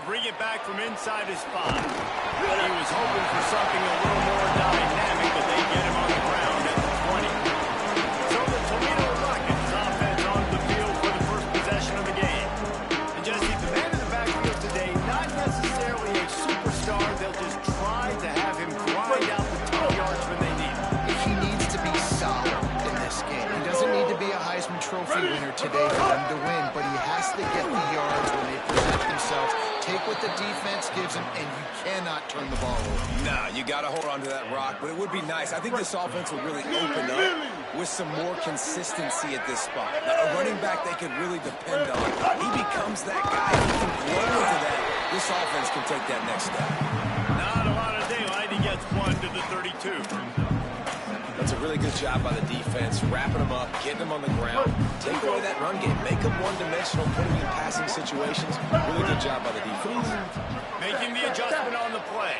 bring it back from inside his 5. He was hoping for something a little more dynamic, but they get him on the ground at the 20. So the Toledo Rockets offense on the field for the first possession of the game. And Jesse, the man in the backfield today, not necessarily a superstar. They'll just try to have him grind out the tough yards when they need him. He needs to be solid in this game. He doesn't need to be a Heisman Trophy winner today for them to win, but he has to get the yards when they present themselves. Take what the defense gives him, and you cannot turn the ball over. Nah, you got to hold on to that rock, but it would be nice. I think this offense will really open up with some more consistency at this spot. Now, a running back they could really depend on. He becomes that guy. If he can grow into that, this offense can take that next step. Not a lot of daylight. He gets 1 to the 32. That's a really good job by the defense, wrapping them up, getting them on the ground, take away that run game, make them one-dimensional, putting them in passing situations. Really good job by the defense. Making the adjustment on the play.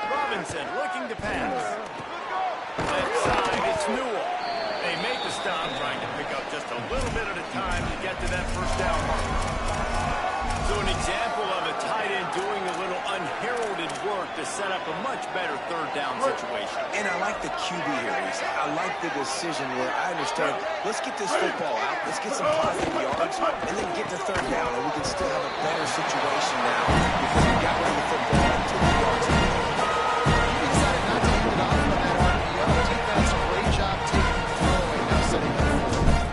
Robinson looking to pass. Left side, it's Newell. They make the stop, trying to pick up just a little bit at a time to get to that first down mark. So an example of a tight end doing a little unheralded work to set up a much better third down situation. And I like the QB here, Lisa. I like the decision where I understand, let's get this football out, let's get some positive yards, and then get to third down, and we can still have a better situation now because we got rid of the football and took the yards. He decided not to hand it off on that RPO. The defense, great job taking the throw away, now setting up the forward.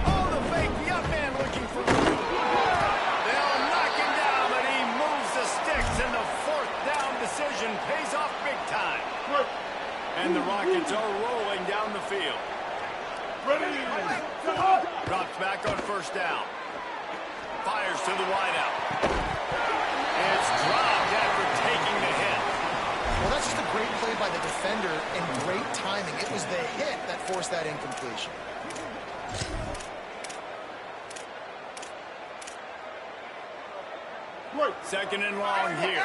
Oh, the fake, the up man looking for They'll knock him down, but he moves the sticks, and the fourth down decision pays off big time. And the Rockets are rolling down the field. Drops back on first down. Fires to the wideout. It's dropped after taking the hit. Well, that's just a great play by the defender and great timing. It was the hit that forced that incompletion. Second and long here.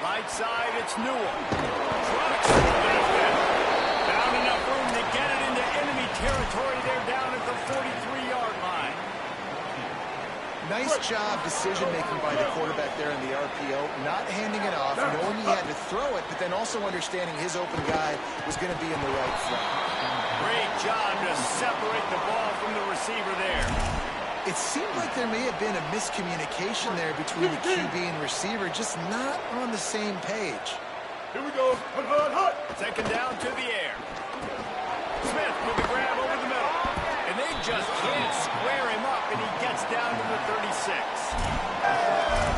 Right side, it's Newell. Trucks. Found enough room to get it into enemy territory. They're down at the 43-yard line. Nice job decision-making by the quarterback there in the RPO, not handing it off, knowing he had to throw it, but then also understanding his open guy was going to be in the right front. Great job to separate the ball from the receiver there. It seemed like there may have been a miscommunication there between the QB and receiver, just not on the same page. Here we go. Second down to the air. Smith with the grab over the middle. And they just can't square him up, and he gets down to the 36.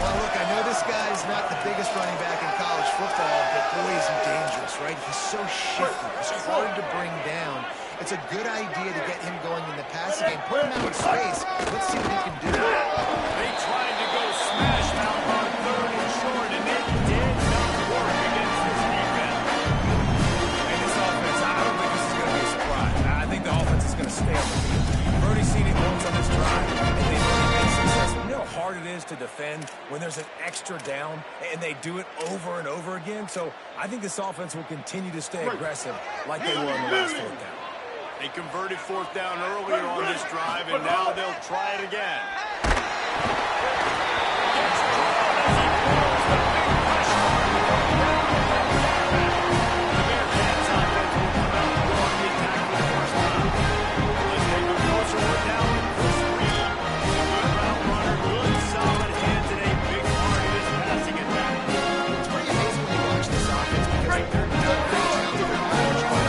Well, look, I know this guy's not the biggest running back in college football, but boy, is he dangerous, right? He's so shifty. He's hard to bring down. It's a good idea to get him going in the passing game. Put him out in space. Let's see what he can do. They tried to go smash mouth on third and short, and it did not work against this defense. And this offense, I don't think this is going to be a surprise. I think the offense is going to stay on the field. You've already seen it once on this drive, and they've already been successful. You know how hard it is to defend when there's an extra down, and they do it over and over again. So I think this offense will continue to stay aggressive like they were on the last fourth down. They converted fourth down earlier on this drive, and now they'll try it again. Gets drawn as he falls with big pressure. The Bearcats offense will come out and go on the attack for the first time. Let's take a closer look now at Chris Reed. Good route runner, good solid hands, and a big part of his passing attack. It's pretty amazing when you watch this offense because they're not very talented at large spots.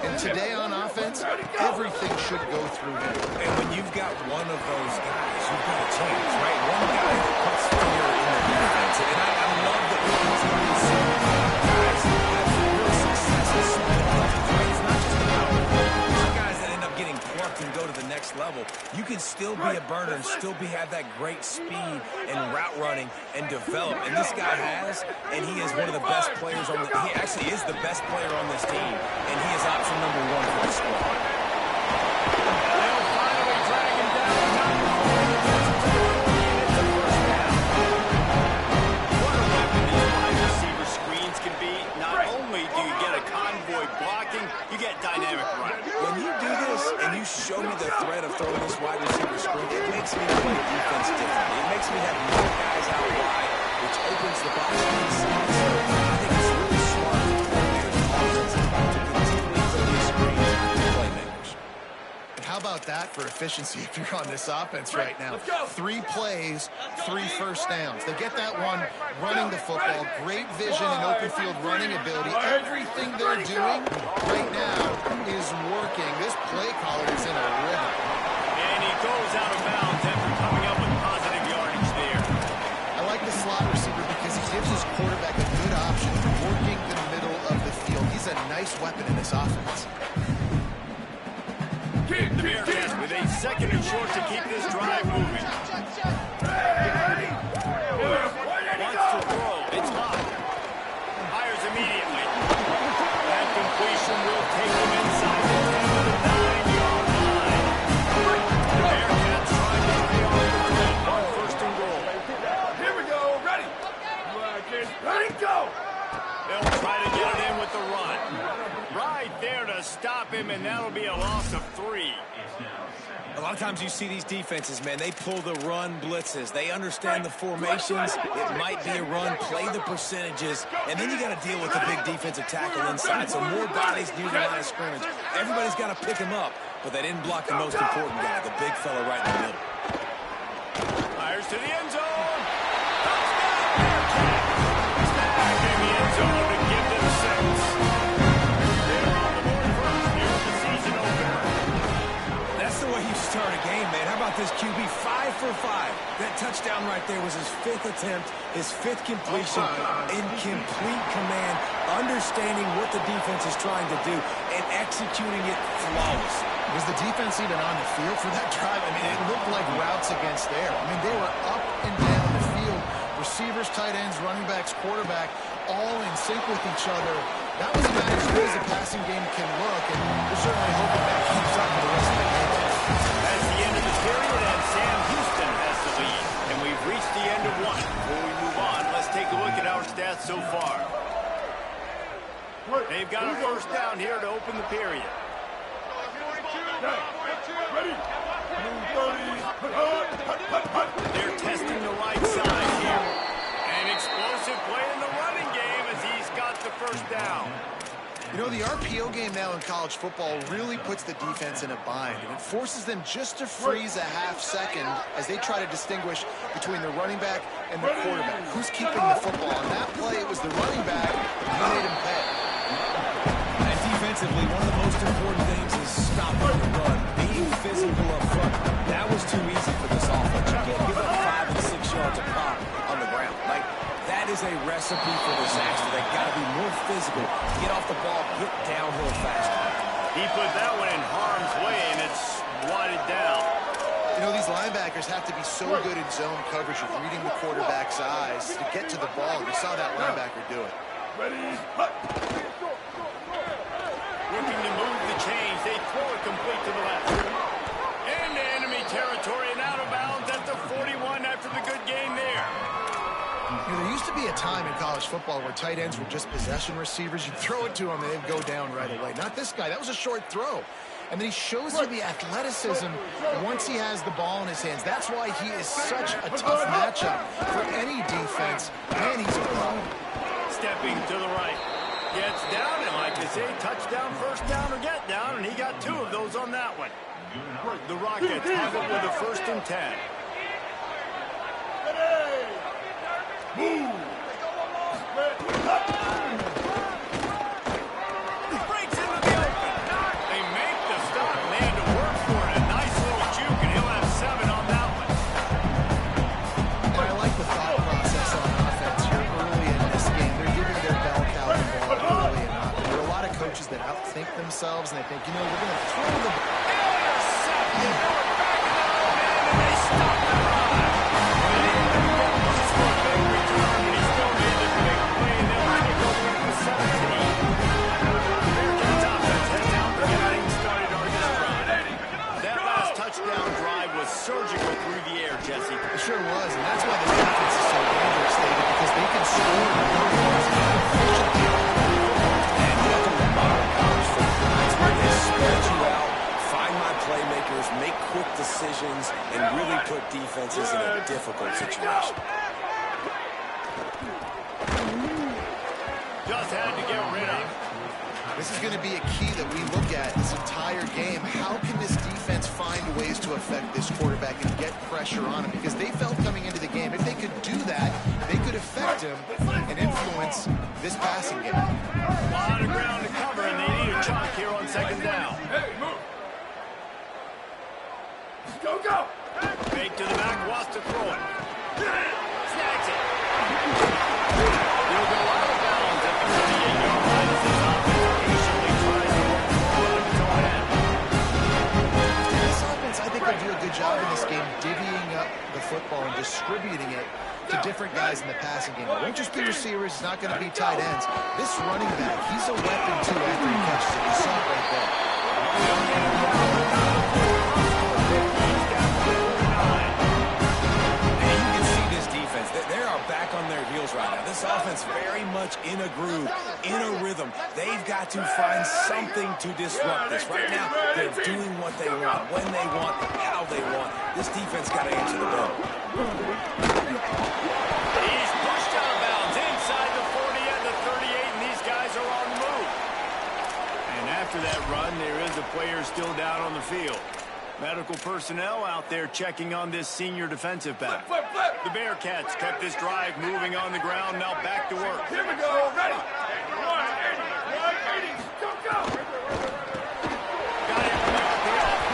And today on offense, everything should go through him. And when you've got one of those guys, you've got a chance, right? One guy that puts fear in the defense. And I love that we continue to see guys have real success in small offenses, right? It's not just about these guys that end up getting plucked and go to the next level. You can still be a burner and still have that great speed and route running and develop. And this guy has, and he is one of the best players on the – he actually is the best player on this team, and he is option number 1 for the squad. They'll finally drag him down. Not before the defensive score, and it's a first down. actually have more guys out wide, which opens the box inside. So I think it's really smart for coordinators and offenses to continually release screens to playmakers. And how about that for efficiency if you're on this offense right now? 3 plays, 3 first downs. They get that one running the football, great vision and open field running ability. Everything they're doing right now is working. This play caller is in a rhythm. And he goes out of bounds after coming up with positive yardage there. I like the slot receiver because he gives his quarterback a good option working the middle of the field. He's a nice weapon in this offense. The Bearcats with a second and short to keep this drive moving. Wants to throw. It's hot. Fires immediately. That completion will take him inside the 10 to the 9-yard line. The Bearcats trying to pay off the threat on first and goal. Here we go. Ready. Ready, go. They'll try to get it in with the run. Right there to stop him, and that'll be a loss of 3. A lot of times you see these defenses, man, they pull the run blitzes. They understand the formations. It might be a run, play the percentages, and then you got to deal with the big defensive tackle inside. So more bodies near the line of scrimmage. Everybody's got to pick him up, but they didn't block the most important guy, the big fella right in the middle. Fires to the end zone. Touchdown, Bearcats. Back in the end zone to give them 6. They're on the board first here in the season opener. That's the way you start a game, man. How about this QB? 5 for 5. That touchdown right there was his 5th attempt, his 5th completion, in complete command, understanding what the defense is trying to do, and executing it flawlessly. Was the defense even on the field for that drive? I mean, it looked like routes against air. I mean, they were up and down the field. Receivers, tight ends, running backs, quarterback, all in sync with each other. That was about as good as a passing game can look, and we're certainly hoping that keeps up for the rest of the game. That's the end of the period, and Sam Houston has the lead. And we've reached the end of 1. Before we move on, let's take a look at our stats so far. They've got a first down here to open the period. Ready. They're testing the right side here. An explosive play in the running game as he's got the first down. You know, the RPO game now in college football really puts the defense in a bind, and it forces them just to freeze a half second as they try to distinguish between the running back and the quarterback. Who's keeping the football? On that play, it was the running back who made him pay. And defensively, one of the most important things is stopping the run, being physical up front. That was too easy for this offense. You can't give up 5 and 6 yards a pop on the ground. Like, that is a recipe for disaster. They got to be more physical, get off the ball, get downhill faster. He put that one in harm's way, and it's wadded down. You know, these linebackers have to be so good in zone coverage of reading the quarterback's eyes to get to the ball. We saw that linebacker do it. Looking to move the chains. They throw it complete to the left. Into enemy territory and out of bounds at the 41 after the good game there. You know, there used to be a time in college football where tight ends were just possession receivers. You'd throw it to them and they'd go down right away. Not this guy. That was a short throw. And then he shows you the athleticism once he has the ball in his hands. That's why he is such a tough matchup for any defense. Man, he's a problem. Stepping to the right. Gets down, and like they say, touchdown, first down, or get down, and he got 2 of those on that one. The Rockets have it with a 1st and 10. Move. Breaks into the open. They make the stop, man, to work for it. A nice little juke, and he'll have 7 on that one. And I like the thought process on offense here early in this game. They're giving their bell cow the ball early and often. There are a lot of coaches that outthink themselves, and they think, you know, we're going to throw the ball. Intercepted. And they stop the drive. And he goes for a big return, and he still made the big play, and they'll take over at the 17. Bearcats offense has now getting started on this drive. That last touchdown drive was surgical through the air, Jesse. It sure was, and that's why the defense is so dangerous, David, because they can score and no yards and have efficiency. And welcome to modern college football. It's where they spread you out, find my playmakers, make defense is in a difficult situation. Just had to get rid of. This is going to be a key that we look at this entire game. How can this defense find ways to affect this quarterback and get pressure on him? Because they felt coming into the game, if they could do that, they could affect him and influence this passing game. A lot of ground to cover, and they need a chunk here on second down. Hey, move. Go, go. Fake to the back, wants to throw it. Snags it. He'll go out of bounds at the 38-yard line as his offense patiently tries to work the ball out of his own end. This offense, I think, will do a good job in this game divvying up the football and distributing it to different guys in the passing game. It won't just be receivers. It's not going to be tight ends. This running back, he's a weapon, too, after he catches it. You saw it right there. They are back on their heels right now. This offense very much in a groove, in a rhythm. They've got to find something to disrupt this. Right now, they're doing what they want, when they want, how they want. This defense got to answer the bell. He's pushed out of bounds inside the 40 and the 38, and these guys are on the move. And after that run, there is a player still down on the field. Medical personnel out there checking on this senior defensive back. Flip, flip. The Bearcats kept this drive moving on the ground, now back to work. Here we go. Ready. 180. 180. Go, go. Got it from the off the off.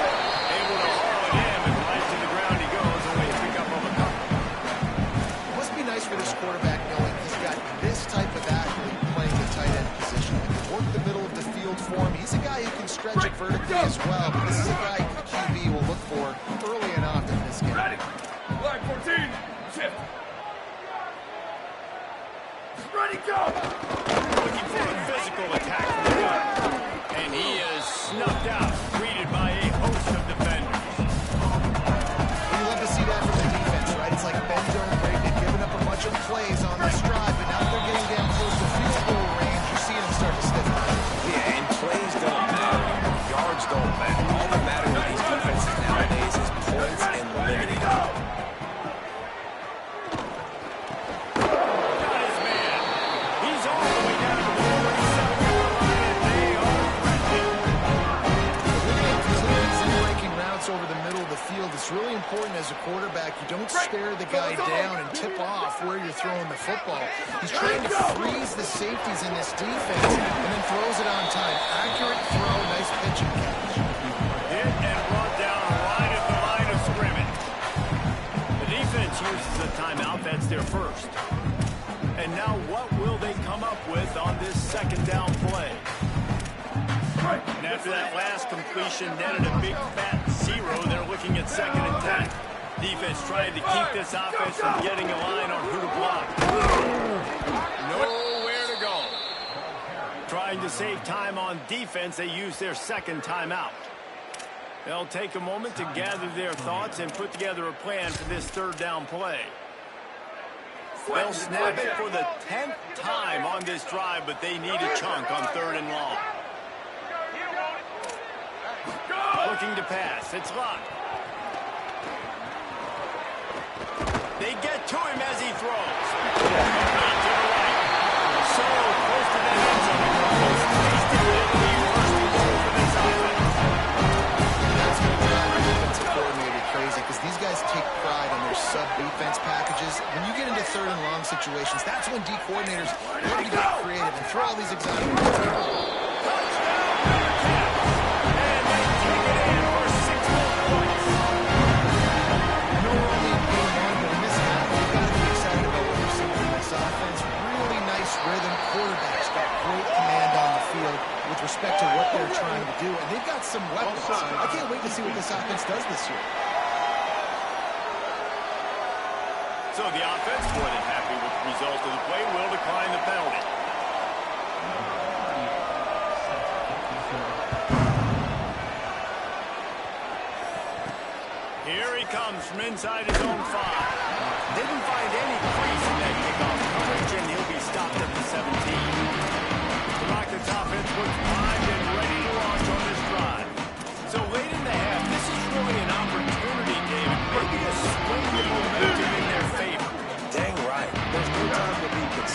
Able to haul it in, and right to the ground he goes, only a pickup of a couple. It must be nice for this quarterback knowing he's got this type of athlete playing the tight end position. He can work the middle of the field for him. He's a guy who can stretch it vertically as well, but this is a guy the QB will look for early and often in this game. Ready. Line 14. Shift. Ready, go. Looking for a physical attack from the gun. And he is snuffed out, greeted by a host of defenders. You love to see that from the defense, right? It's like bend, don't break. They've given up a bunch of plays on this drive, but now they're getting down close to field goal range. You see them start to stiffen up. Yeah, and plays don't matter anymore. Yards don't matter. All that matters with these defenses nowadays is points and limiting. Got his man. He's all the way down to the 47-yard line, and they are threatening. These in-breaking routes over the middle of the field, it's really important as a quarterback. You don't stare the guy down and tip off where you're throwing the football. He's trying to freeze the safeties in this defense and then throws it on time. Accurate throw, nice pitch and catch. Hit and brought down right at the line of scrimmage. The defense uses a timeout. That's their first. And now what will they come up with on this second down play? And after that last completion netted a big fat 0, they're looking at second and 10. Defense trying to keep this offense from getting a line on who to block. Nowhere to go. Trying to save time on defense, they use their second timeout. They'll take a moment to gather their thoughts and put together a plan for this third down play. They'll snap it for the 10th time on this drive, but they need a chunk on third and long. Looking to pass. It's Lott. They get to him as he throws. Complete to the right. So close to the end zone. It's spaced it in the first and goal for this offense. That's going to drive the defensive coordinator crazy because these guys take pride in their sub-defense packages. When you get into third and long situations, that's when D coordinators have to get creative and throw all these exotic rules. Rhythm, quarterbacks got great command on the field with respect to what they're trying to do, and they've got some weapons. I can't wait to see what this offense does this year. So the offense, more than happy with the result of the play, will decline the penalty. Here he comes from inside his own 5. Didn't find any crease in that kickoff coverage, and he'll be stopped at the 17. The Rockets offense was primed and ready to launch on this drive. So late in the half, this is really an opportunity, David, maybe a split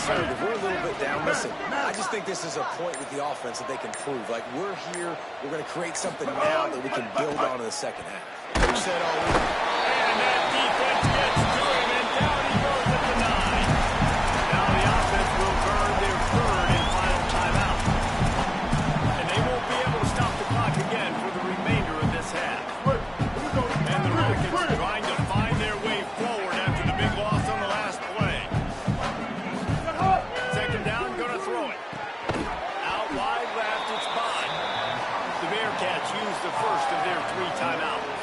concerned. If we're a little bit down, listen, I just think this is a point with the offense that they can prove. Like, we're here, we're going to create something now that we can build on in the second half. Coach said all week. And that defense gets to him, and down he goes at the 9. Now the offense will burn their third and final timeout. And they won't be able to stop the clock again for the remainder of this half. And the Rockets trying to find their way forward after the big loss on the last play. Second down, gonna throw it. Out wide left, it's Bond. The Bearcats use the first of their 3 timeouts.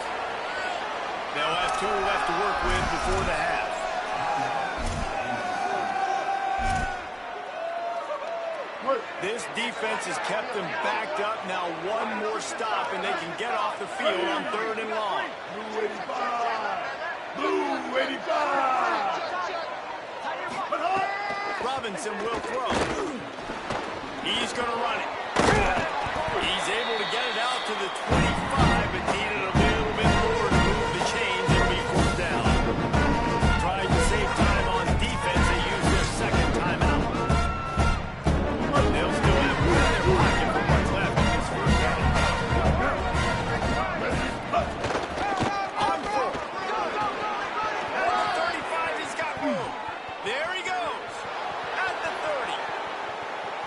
They'll have 2 left to work with before the half. This defense has kept them backed up. Now one more stop, and they can get off the field on 3rd and long. Blue 85! Blue 85! Robinson will throw. He's going to run it. He's able to get it out to the 25, but needed a little bit more to move the chains and be forced down. Trying to save time on defense, they use their second timeout. They'll still have room in their pocket for what's left in this first half. On 4. At the 35, he's got room. There he goes. At the 30.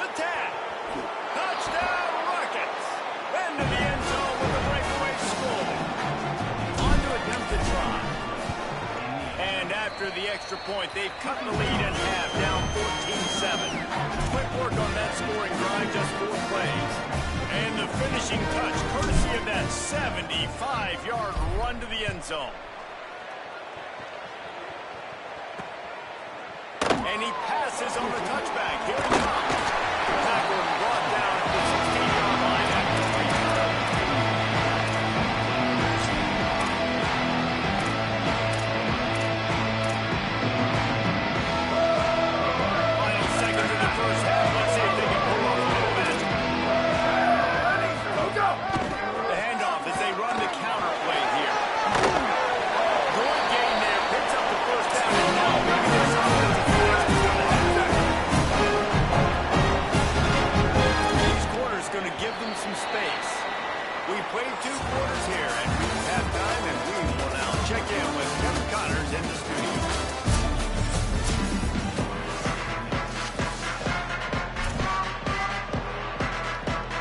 The 10. Touchdown, Rockets. Into the end zone with a breakaway score. On to attempt to try. And after the extra point, they've cut the lead in half, down 14-7. Quick work on that scoring drive, just 4 plays. And the finishing touch, courtesy of that 75-yard run to the end zone. And he passes on the touchback. Here he comes. Tackle brought down at the 16-yard line after 3. Final seconds of the first half. Let's see if they can pull off a little magic. The handoff as they run the counter play here. Good game there. Picks up the first down, and now maybe this offensive force is going to have these corners going to give them some space. We played 2 quarters here, and we have time, and we will now check in with Kevin Connors in the studio.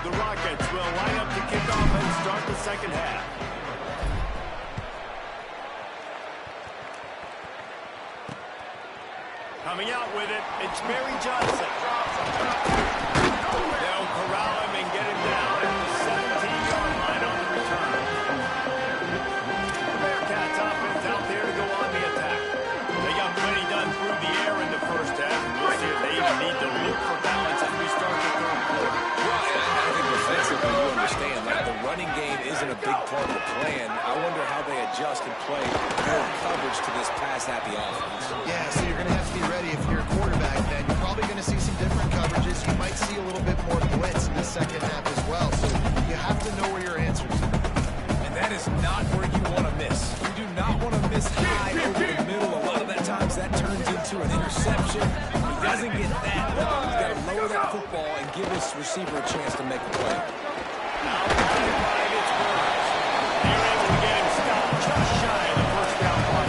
The Rockets will line up to kick off and start the second half. Coming out with it, it's Barry Johnson. They'll corral him and get him down at the 17-yard line on the return. The Bearcats offense out there to go on the attack. They got plenty done through the air in the first half. We'll see if they even need to look for balance as we start the third quarter. Well, I think defensively, you understand, like the running game isn't a big part of the plan. I wonder how they adjust and play more coverage to this pass-happy offense. Yeah, so you're going to have to be ready if you're a quarterback then. You're probably going to see some different coverages. You might see a little bit more blitz in the second half as well. So you have to know where your answers are. And that is not where you want to miss. You do not want to miss high over the middle. A lot of that times that turns into an interception. He doesn't get that. He's got to lower that football and give his receiver a chance to make a play. Now the 25, it's Burns. They're able to get him stopped just shy of the first down mark.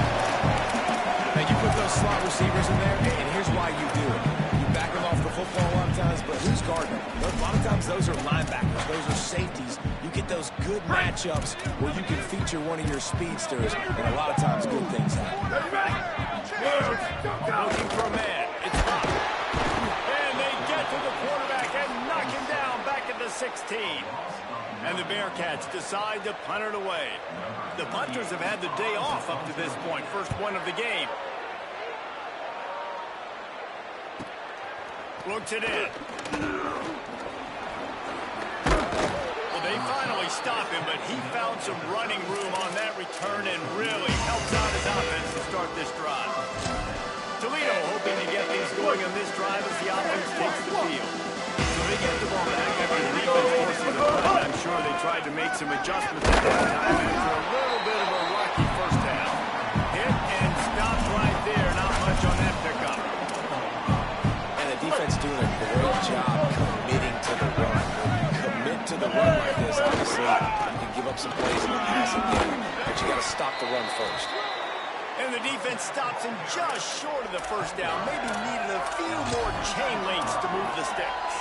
And you put those slot receivers in there, and here's why you do it. You back them off the football a lot of times, but who's guarding them? A lot of times those are linebackers. Those are safeties. You get those good matchups where you can feature one of your speedsters, and a lot of times good things happen. Looking for a man. It's Hunt. And they get to the quarterback and knock him down back at the 16. And the Bearcats decide to punt it away. The punters have had the day off up to this point. First one of the game. Looks it in. Well, they finally stop him, but he found some running room on that return and really helps out his offense to start this drive. Toledo hoping to get things going on this drive as the offense takes the field. So they get the ball back after the defense forces the punt. I'm sure they tried to make some adjustments at that time after a little bit of a rocky first half. Hit and stopped right there. Not much on that pickup. quickly. You can give up some plays in the passing game, but you got to stop the run first. And the defense stops him just short of the first down. Maybe needed a few more chain links to move the sticks.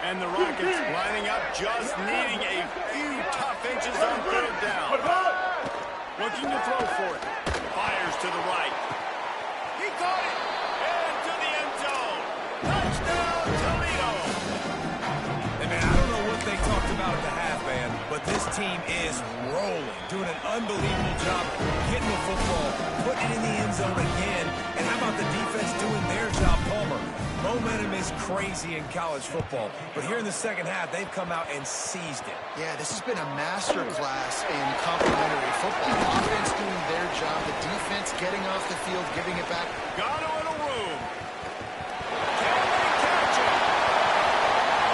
And the Rockets lining up, just needing a few tough inches on third down. Looking to throw for it. Fires to the right. He caught it. And to the end zone. Touchdown, Toledo. And man, I don't know what they talked about at the half, man, but this team is rolling, doing an unbelievable job getting the football, putting it in the end zone again. And how about the defense doing their job, Palmer? Momentum is crazy in college football, but here in the second half, they've come out and seized it. Yeah, this has been a master class in complementary football. The offense doing their job, the defense getting off the field, giving it back. Got a little room. Can they catch it?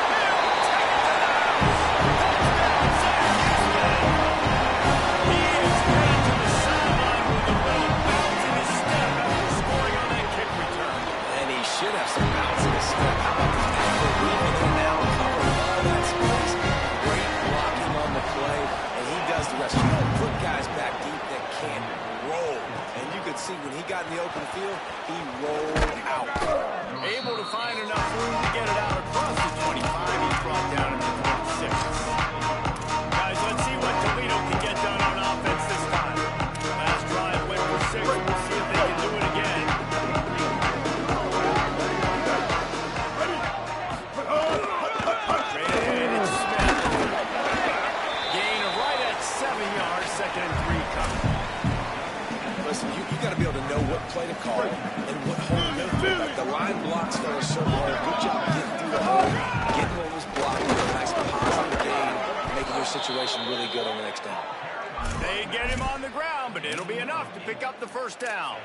He'll take it to the house. Touchdown, San Houston. He is headed to the sideline with a little bounce in his step after scoring on that kick return. And he should have some bounce in his step. How about the effort leaving it now, covering all that space. Great blocking on the play, and he does the rest. You know, put guys back deep that can't roll. And you could see when he got in the open field, he rolled out. Able to find enough room to get it out across the 25. He's brought down at the 26. Guys, let's see what Toledo can get done on offense this time. Last drive went for 6. We'll see if they can do it again. And it's Smith. Gain of right at 7 yards. Second and 3 coming. Listen, you got to be able to know what play to call and what hole to go through. Like the line blocks for a certain hole. Good job getting through the hole, getting what was blocked, a nice positive gain, making your situation really good on the next down. They get him on the ground, but it'll be enough to pick up the first down.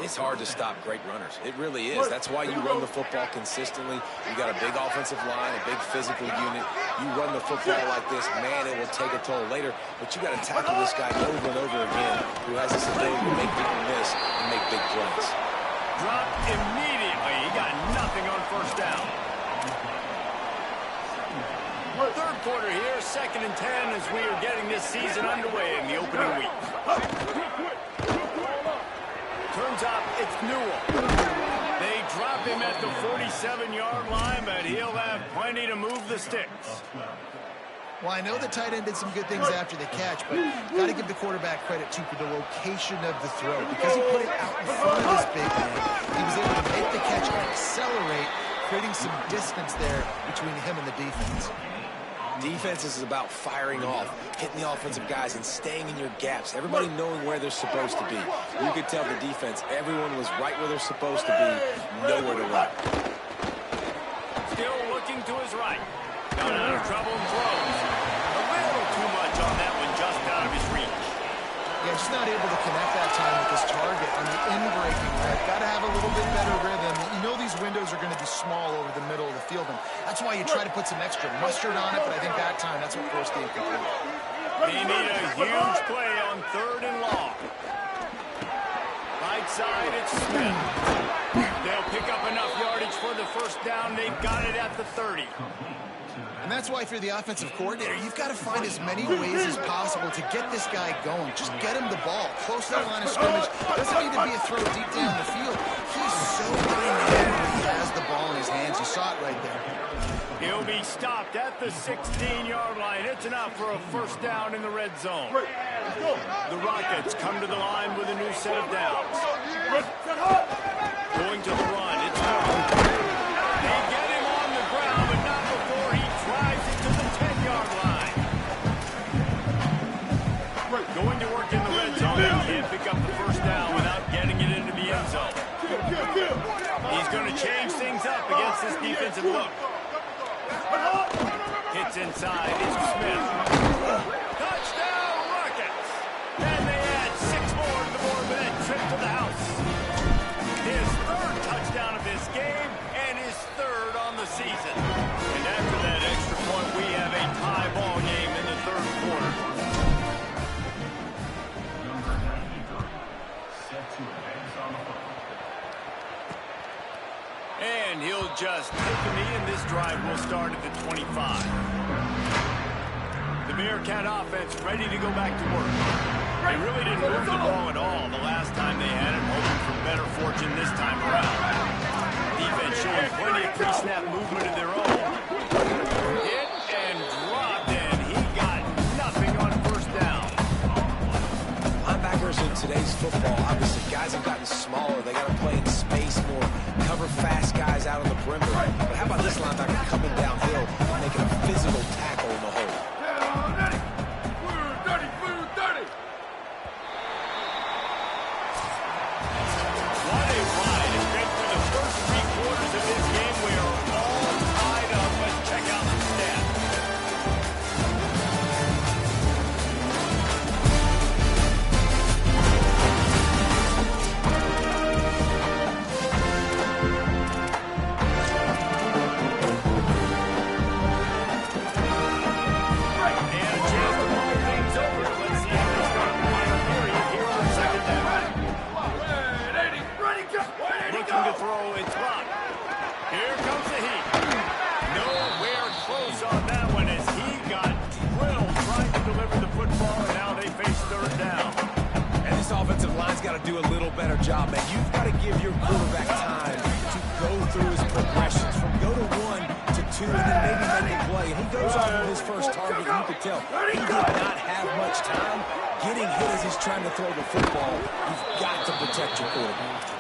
It's hard to stop great runners. It really is. That's why you run the football consistently. You got a big offensive line, a big physical unit. You run the football like this, man, it will take a toll later. But you got to tackle this guy over and over again who has this ability to make people miss and make big plays. Dropped immediately. He got nothing on first down. Third quarter here, 2nd and 10 as we are getting this season underway in the opening week. Turns out it's Newell. They drop him at the 47-yard line, but he'll have plenty to move the sticks. Well, I know the tight end did some good things after the catch, but got to give the quarterback credit, too, for the location of the throw. Because he put it out in front of his big man, he was able to make the catch and accelerate, creating some distance there between him and the defense. Defense is about firing off, hitting the offensive guys, and staying in your gaps. Everybody knowing where they're supposed to be. You could tell the defense, everyone was right where they're supposed to be, nowhere to run. Still looking to his right. Got out of trouble and throws. A little too much on that one, just out of his reach. Yeah, just not able to connect that time with his target on the in-breaking rip. Got to have a little bit better rhythm. You know these windows are going to be small over the middle of the field, and that's why you try to put some extra mustard on it, but I think that time, that's what forced the incomplete. They need a huge play on 3rd and long. Right side, it's Smith. They'll pick up enough yardage for the first down. They've got it at the 30. And that's why if you're the offensive coordinator, you've got to find as many ways as possible to get this guy going. Just get him the ball. Close to the line of scrimmage. Doesn't need to be a throw deep down the field. He's so dynamic when he has the ball in his hands. You saw it right there. He'll be stopped at the 16-yard line. It's enough for a first down in the red zone. The Rockets come to the line with a new set of downs. Going to the run. It's Moore. They get him on the ground, but not before he drives it to the 10-yard line. Going to work in the red zone. He can't pick up the first down without getting it into the end zone. He's going to change things up against this defensive look. Hits inside. It's Smith. Touchdown, Rockets! And they add 6 more to the board with that trip to the house. His 3rd touchdown of this game and his 3rd on the season. And after that extra point, we have a tie ball game in the 3rd quarter. just take a knee, and this drive will start at the 25. The Bearcat offense ready to go back to work. They really didn't move the ball at all the last time they had it, hoping for better fortune this time around. Defense showing plenty of pre-snap movement of their own. Hit and dropped, and he got nothing on first down. Linebackers in today's football, obviously, guys have gotten smaller. They got to play in space more, cover fast guys out on the perimeter. But how about this linebacker coming downhill and making a physical tackle in the hole? What a ride. It's been through the first 3 quarters of this game. We are all tied up, but check out the stats. Do a little better job, man. You've got to give your quarterback time to go through his progressions from go to 1 to 2 and then maybe make a play. And he goes off of his first target, and you could tell he did not have much time getting hit as he's trying to throw the football. You've got to protect your quarterback.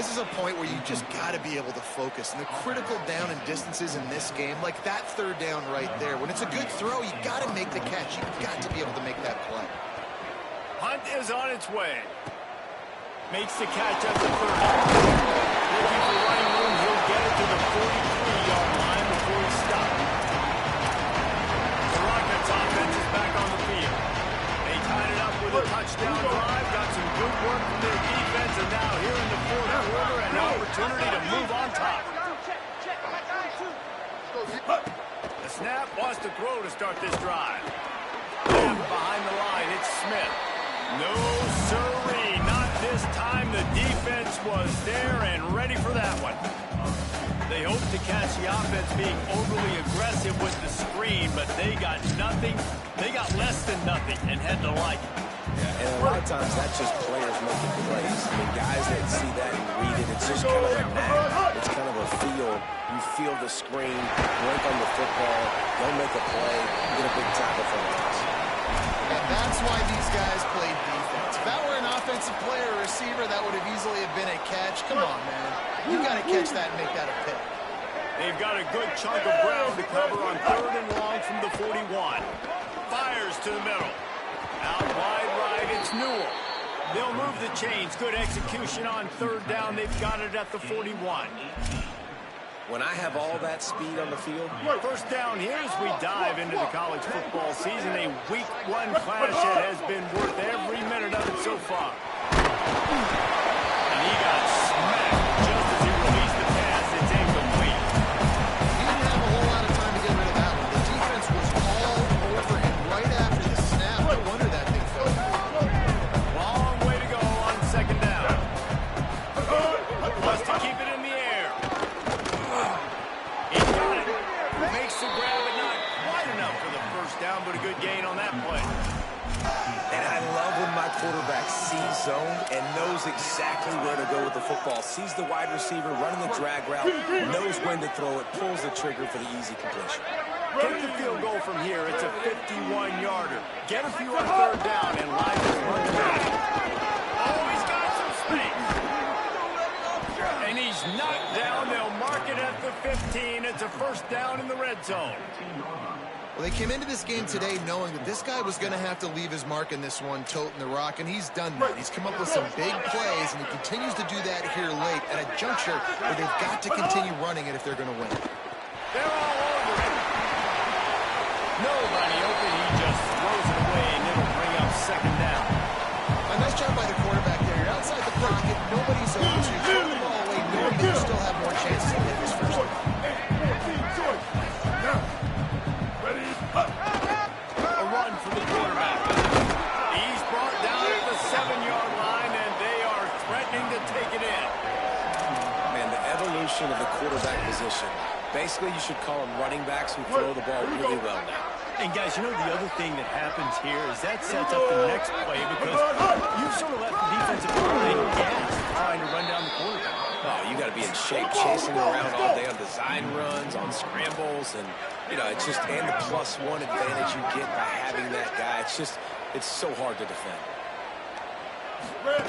This is a point where you just got to be able to focus. And the critical down and distances in this game, like that third down right there, when it's a good throw, you got to make the catch. You've got to be able to make that play. Hunt is on its way. Makes the catch at the 30. Looking for running room, he'll get it to the 43-yard line before he stops. The Rockets offense is back on the field. They tied it up with a touchdown drive, got some good work from their defense, and now here in the fourth quarter, an opportunity to move on top. The snap wants to throw to start this drive. Behind the line, it's Smith. No, sirree, not this time. The defense was there and ready for that one. They hoped to catch the offense being overly aggressive with the screen, but they got nothing. They got less than nothing and had to like it. Yeah, and a lot of times that's just players making plays. I mean, guys that see that and read it, it's just kind of a knack. It's kind of a feel. You feel the screen, break on the football, go make a play, get a big tackle for a loss. And that's why these guys played defense. If that were an offensive player or receiver, that would have easily have been a catch. Come on, man. You got to catch that and make that a pick. They've got a good chunk of ground to cover on 3rd and long from the 41. Fires to the middle. Out wide right, it's Newell. They'll move the chains. Good execution on 3rd down. They've got it at the 41. When I have all that speed on the field. First down here as we dive into the college football season. A week 1 clash that has been worth every minute of it so far. And he got smacked just as he released the pass. It's incomplete. He didn't have a whole lot of time to get rid of that one. The defense was all over him right after the snap. No wonder that thing fell. Long way to go on 2nd down. Wants to keep it in the air. He's got it. Makes the grab, but not quite enough for the first down, but a good gain on that play. And I love when my quarterback sees zone and knows exactly where to go with the football. Sees the wide receiver running the drag route, knows when to throw it, pulls the trigger for the easy completion. Take the field goal from here. It's a 51-yarder. Get a few on 3rd down and line this run to back. Oh, he's got some space. And he's knocked down. They'll mark it at the 15. It's a first down in the red zone. Well, they came into this game today knowing that this guy was going to have to leave his mark in this one, toting the rock, and he's done that. He's come up with some big plays, and he continues to do that here late at a juncture where they've got to continue running it if they're going to win. They're all over it. Nobody open. He just throws it away, and it'll bring up 2nd down. A nice job by the quarterback there. You're outside the pocket. Nobody's open, so you throw the ball away knowing that you still have more chances to get this first down. A run for the quarterback. He's brought down at the 7-yard line, and they are threatening to take it in. Man, the evolution of the quarterback quarterback position. Basically, you should call them running backs who throw the ball really well now. And guys, you know the other thing that happens here is that sets up the next play because you've sort of left the defensive line gassed trying to run down the quarterback. Oh, you got to be in shape, chasing around all day on design runs, on scrambles, and it's just and the +1 advantage you get by having that guy. It's so hard to defend. They'll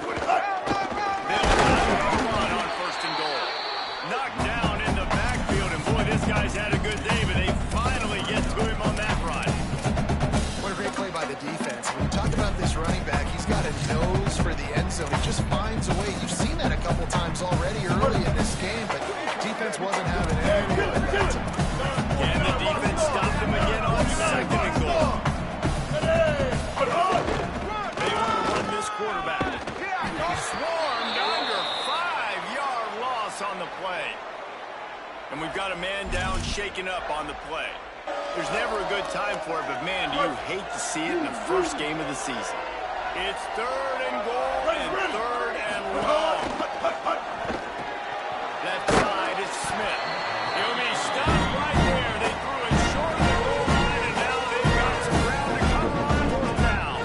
on first and goal. Knocked down in the backfield, and boy, this guy's had a good day, but they finally get to him on that run. What a great play by the defense. When you talk about this running back, he's got a nose for the end zone. He just finds a way. You've seen that a couple times already early in this game, but defense wasn't having any of that. And the defense stopped him again on second and goal. They want to run this quarterback. Swarmed under 5-yard loss on the play. And we've got a man down, shaken up on the play. There's never a good time for it, but man, do you hate to see it in the first game of the season. It's third and goal and third and long. Left side is Smith. He'll be stopped right there. They threw it short of the goal line, and now they've got some ground to cover on fourth down.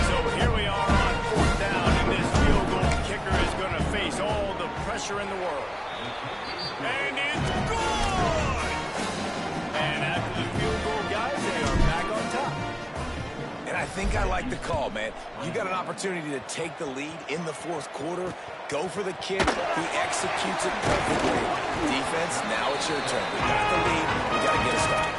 So here we are on fourth down, and this field goal kicker is going to face all the pressure in the world. And it's good! And after the field goal, guys, they are back on top. And I think I like the call, man. You got an opportunity to take the lead in the fourth quarter. Go for the kid. He executes it perfectly. Defense, now it's your turn. We got the lead. We got to get a stop.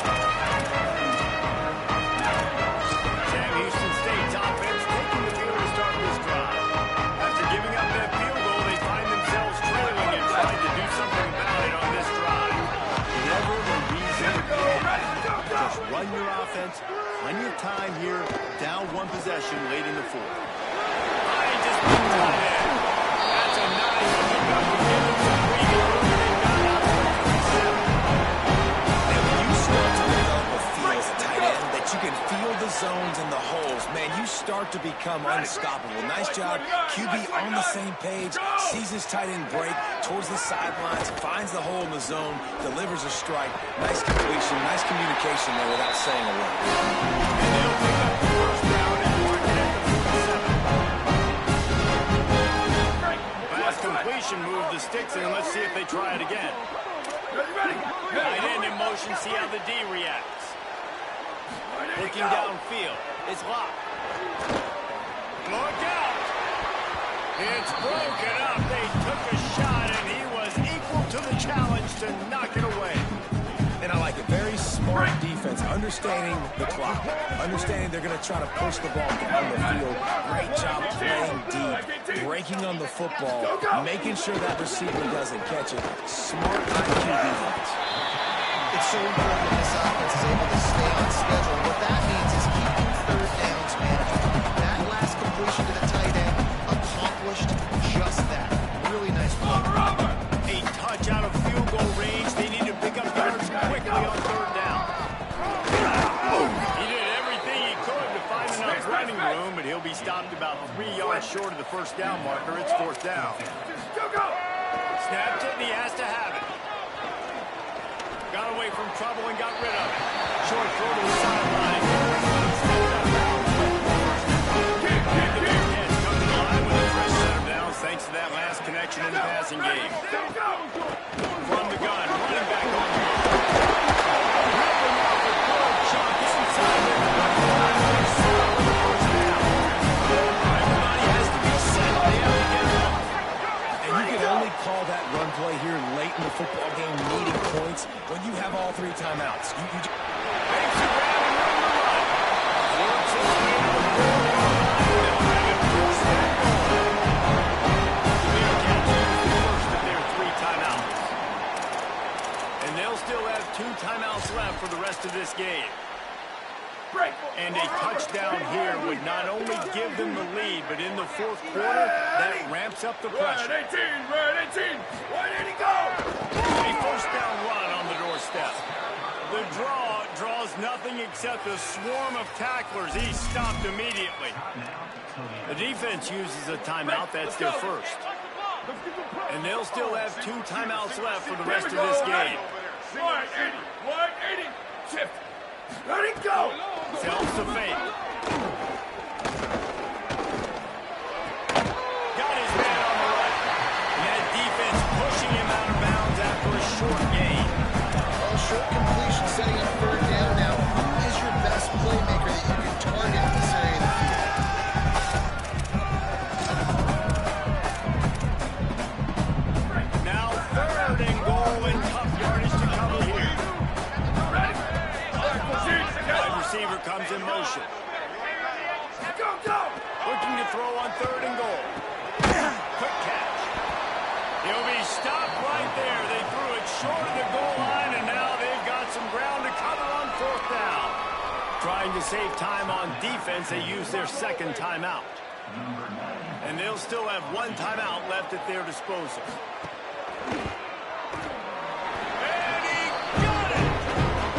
Sam Houston State's offense taking the field to start this drive. After giving up that field goal, they find themselves trailing and trying to do something about it on this drive. Never the reason to quit. Just run your offense. Plenty of time here. Down one possession late in the fourth. I just put it in. That's a nice pickup. We give them some breathing room, and they've got out to the 7. And when you start to develop a feel as a tight end that you can feel the zones and the holes, man, you start to become unstoppable. Nice job. QB on the same page, sees his tight end break towards the sidelines, finds the hole in the zone, delivers a strike. Nice completion, nice communication there without saying a word. And they'll pick up the first down and mark it at the 47. Last completion, move the sticks in, and let's see if they try it again. Tight end in motion, see how the D reacts. Looking downfield. It's locked. Look out! It's broken up. They took a shot, and he was equal to the challenge to knock it away. And I like it. Very smart defense, understanding the clock, understanding they're going to try to push the ball down the field. Great job playing deep, breaking on the football, making sure that receiver doesn't catch it. Smart IQ defense. It's so important that this offense is able to stay on schedule. What that means is keeping third downs manageable. That last completion to the tight end accomplished just that. Really nice play. A touch out of field goal range. They need to pick up yards quickly on third down. He did everything he could to find enough running room, but he'll be stopped about 3 yards short of the first down marker. It's fourth down. Snapped it, and he has to have it. Got away from trouble and got rid of it. Short throw to the sideline. The Bearcats come to the line with a fresh set of downs thanks to that last connection in the passing game. From the gun, running back on the move. Ripping off a good chunk inside the first down. Everybody has to be set. They have to get it off. And you can only call that run play here late in the football game, needing points, when you have all 3 timeouts. You just... Makes a grab and run the run. Works his way to the 4-yard line. They'll have it first and goal. The Bearcats use the first of their 3 timeouts. And they'll still have 2 timeouts left for the rest of this game. And a touchdown here would not only give them the lead, but in the fourth quarter, that ramps up the pressure. Red 18, red 18, where did he go? A first down run on the doorstep. The draw draws nothing except a swarm of tacklers. He's stopped immediately. The defense uses a timeout. That's their first. And they'll still have 2 timeouts left for the rest of this game. 180, 180, shift. Let it go. Sells the fake. Got his man on the right. And that defense pushing him out of bounds after a short gain. Well, short completion setting up 3rd down now. Who is your best playmaker that you can target in this area of the field? Now 3rd and goal and tough yardage to cover here. Wide receiver comes in motion. Go, go. Looking to throw on 3rd and goal. Quick catch. He'll be stopped right there. They threw it short of the goal line, and now they've got some ground to cover on 4th down. Trying to save time on defense, they use their 2nd timeout. And they'll still have 1 timeout left at their disposal. And he got it!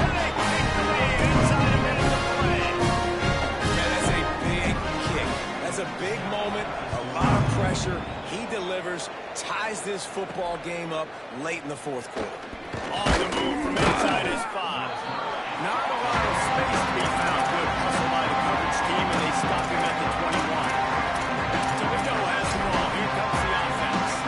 And they kick the lead inside a minute to play. Man, that's a big kick. That's a big moment, a lot of pressure. He delivers, ties this football game up late in the 4th quarter. On the move from inside his 5. Not a lot of space to be found. Good hustle by the coverage team, and they stop him at the 21. Toledo has the ball. Here comes the offense.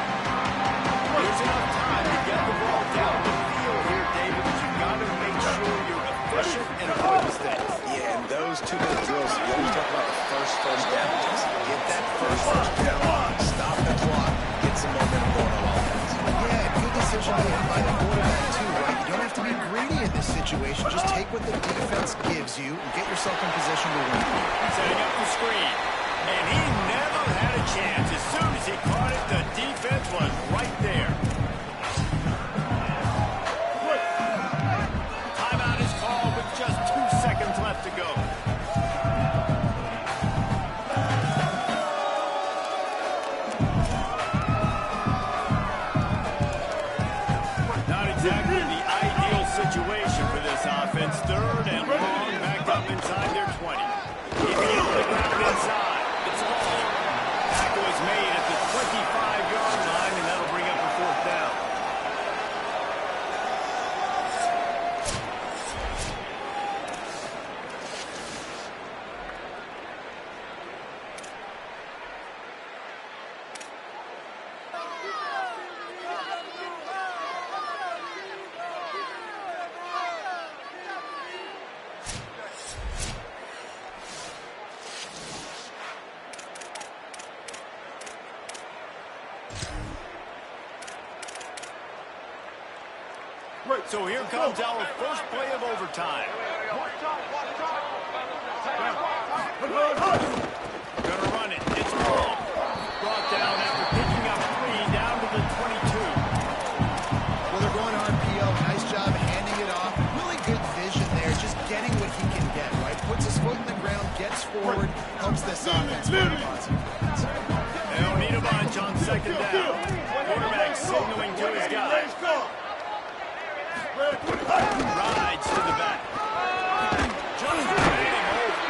There's enough time to get the ball down the field here, David, but you've got to make sure you're efficient and avoid mistakes. Yeah, and those 2-minute drills, you always talk about the first down. Just get that first down, stop the clock, get some momentum going on offense. Yeah, good decision made by the quarterback too, right? You don't have to be greedy in this situation. Just take what the defense gives you and get yourself in position to win. Setting up the screen. And he never had a chance. As soon as he caught it, the defense was right there. Timeout is called with just 2 seconds left to go. Not exactly the ideal situation for this offense. 3rd and long, backed up inside their 20. Keeping it on the ground inside. It's long. Tackle is made at the 25-yard line, and that'll bring up a 4th down. So here comes our first play of overtime. Gonna run it. It's long. Brought down after picking up 3 down to the 22. Well, they're going RPO. Nice job handing it off. Really good vision there. Just getting what he can get, right? Puts his foot in the ground, gets forward, helps this offense find a positive offense. They don't need a bunch on 2nd down. Quarterback signaling to his guys. Rides to the back. Just ran him over.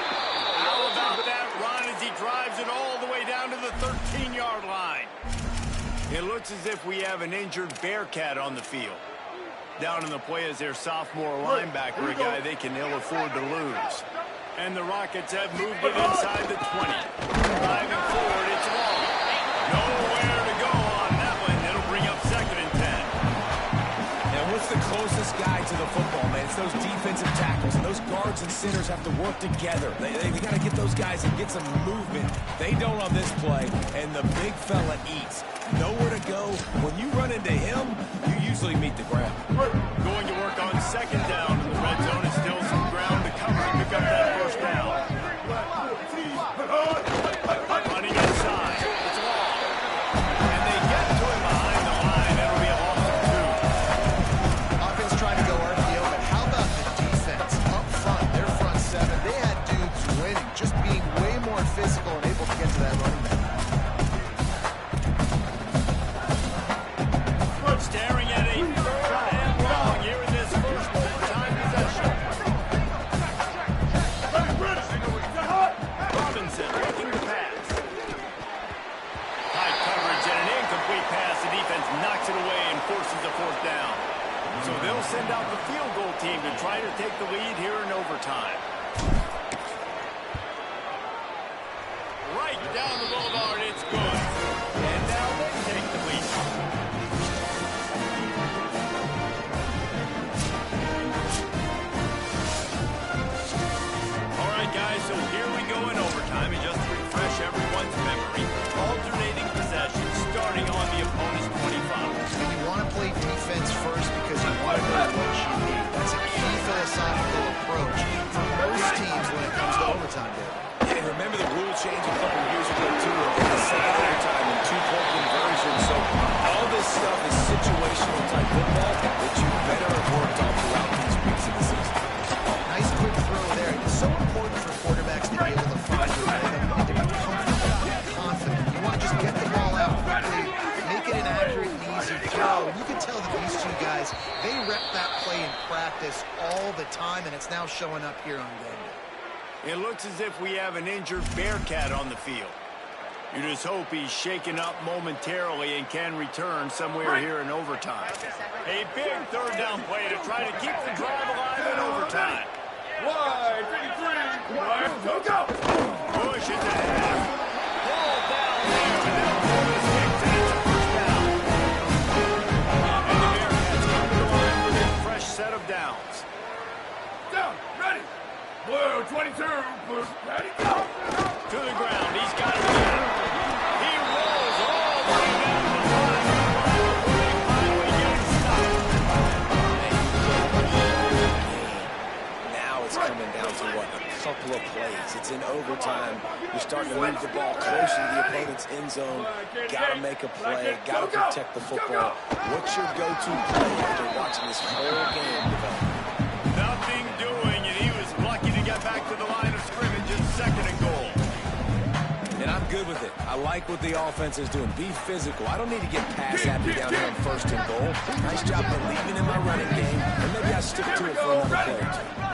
How about that run as he drives it all the way down to the 13-yard line? It looks as if we have an injured Bearcat on the field. Down in the play is their sophomore linebacker, a guy they can ill afford to lose. And the Rockets have moved it inside the 20. Driving forward, it's long. Nowhere to go on that one. It'll bring up 2nd and 10. What's the closest guy to the football, man? It's those defensive tackles, and those guards and centers have to work together. They got to get those guys and get some movement. They don't on this play, and the big fella eats. Nowhere to go. When you run into him, you usually meet the ground. Going to work on 2nd down. The red zone is still some ground to cover to pick up that 1st down. Running inside. It's long. And they get to him behind the line. That'll be a loss of 2. Offense trying to go RPO, but how about the defense? Up front, their front 7, they had dudes winning, just being way more physical and able to get to that running back. Staring at a 3rd and long here in this first full-time possession. Robinson looking to pass. High coverage and an incomplete pass right down the boulevard. It's good. And now they take the lead. All right, guys, so here we go in overtime. And just to refresh everyone's memory, alternating possession starting on the opponent's 25. And you want to play defense first because you want to know what you need. That's a key philosophical approach for most teams when it comes to overtime, Dave. And remember the rule change a couple of years ago, too, in the second overtime and two-point conversion. So all this stuff is situational type football that you better have worked on throughout these weeks of the season. Nice quick throw there. It's so important for quarterbacks to be able to find your rhythm and to be comfortable and confident. You want to just get the ball out quickly, make it an accurate and easy throw. And you can tell that these two guys, they rep that play in practice all the time, and it's now showing up here on game day. It looks as if we have an injured Bearcat on the field. You just hope he's shaken up momentarily and can return somewhere here in overtime. A big third down play to try to keep the drive alive in overtime. Wide, 53. Wide, go. Push it to half. Ball down there, and now Davis kicks it. It's a first down. And the Bearcats come to the line with a fresh set of downs. Down, ready. Blue, 22. Blue, ready, go. To the ground. He's got it again. He rolls all the way down the line before they finally get him stopped. Now it's coming down to, what, a couple of plays. It's in overtime. You're starting to move the ball closer to the opponent's end zone. Got to make a play. Got to protect the football. What's your go-to play after watching this whole game develop? Nothing doing, and he was lucky to get back to the line of scrimmage in second and goal. And I'm good with it. I like what the offense is doing. Be physical. I don't need to get pass happy down here on first and goal. Nice job believing in my running game, and maybe I stick to it for another play or two.